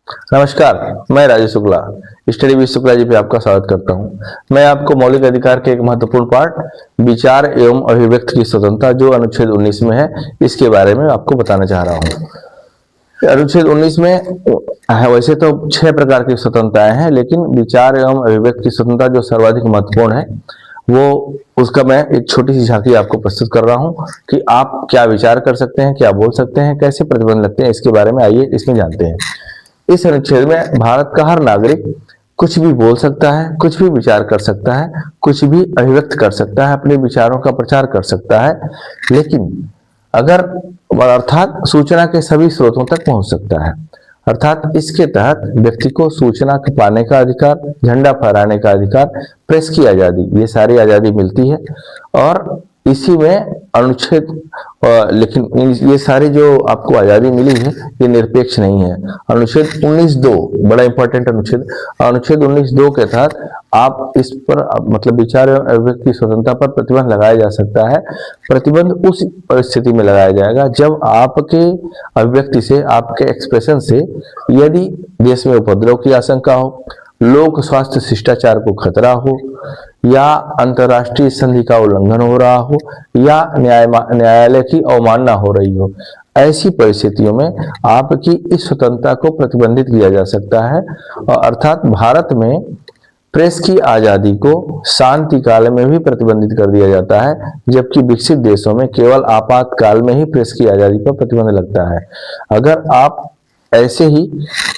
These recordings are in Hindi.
नमस्कार, मैं राजेश शुक्ला स्टडी विद शुक्ला जी पे आपका स्वागत करता हूं। मैं आपको मौलिक अधिकार के एक महत्वपूर्ण पार्ट विचार एवं अभिव्यक्ति की स्वतंत्रता जो अनुच्छेद 19 में है, इसके बारे में आपको बताना चाह रहा हूं। अनुच्छेद 19 में वैसे तो 6 प्रकार की स्वतंत्रताएं हैं, लेकिन विचार एवं अभिव्यक्ति की स्वतंत्रता जो सर्वाधिक महत्वपूर्ण है, वो उसका मैं एक छोटी सी झांकी आपको प्रस्तुत कर रहा हूं कि आप क्या विचार कर सकते हैं, क्या बोल सकते हैं, कैसे प्रतिबंध लगते हैं, इसके बारे में आइए इसमें जानते हैं। इस अनुच्छेद में भारत का हर नागरिक कुछ भी बोल सकता है, कुछ भी विचार कर सकता है, कुछ भी अभिव्यक्त कर सकता है, अपने विचारों का प्रचार कर सकता है, लेकिन अगर अर्थात सूचना के सभी स्रोतों तक पहुंच सकता है। अर्थात इसके तहत व्यक्ति को सूचना पाने का अधिकार, झंडा फहराने का अधिकार, प्रेस की आजादी, ये सारी आजादी मिलती है। और इसी में अनुच्छेद लेकिन ये सारी जो आपको आजादी मिली है, ये निरपेक्ष नहीं है। अनुच्छेद 19(2) बड़ा इंपॉर्टेंट अनुच्छेद 19(2) के तहत आप इस पर मतलब विचार एवं अभिव्यक्ति की स्वतंत्रता पर प्रतिबंध लगाया जा सकता है। प्रतिबंध उस परिस्थिति में लगाया जाएगा जब आपके अभिव्यक्ति से, आपके एक्सप्रेशन से यदि देश में उपद्रव की आशंका हो, लोक स्वास्थ्य शिष्टाचार को खतरा हो, या अंतर्राष्ट्रीय संधि का उल्लंघन हो रहा हो, या न्यायालय की अवमानना हो रही हो। ऐसी परिस्थितियों में आपकी इस स्वतंत्रता को प्रतिबंधित किया जा सकता है। और अर्थात भारत में प्रेस की आजादी को शांति काल में भी प्रतिबंधित कर दिया जाता है, जबकि विकसित देशों में केवल आपातकाल में ही प्रेस की आजादी पर प्रतिबंध लगता है। अगर आप ऐसे ही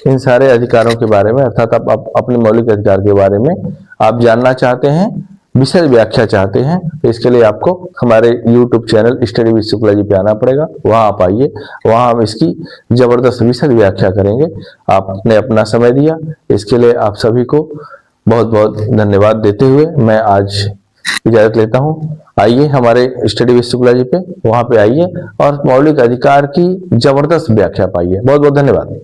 इन सारे अधिकारों के बारे में, अर्थात आप अपने मौलिक अधिकार के बारे में आप जानना चाहते हैं, विशद व्याख्या चाहते हैं, तो इसके लिए आपको हमारे YouTube channel study with Shukla ji पे आना पड़ेगा। वहां आप आइए, वहां हम इसकी जबरदस्त विशद व्याख्या करेंगे। आपने अपना समय दिया, इसके लिए आप सभी को बहुत बहुत धन्यवाद देते हुए मैं आज इजाजत लेता हूं। आइए हमारे स्टडी विद शुक्ला जी पे, वहां पे आइए और मौलिक अधिकार की जबरदस्त व्याख्या पाइए। बहुत बहुत धन्यवाद।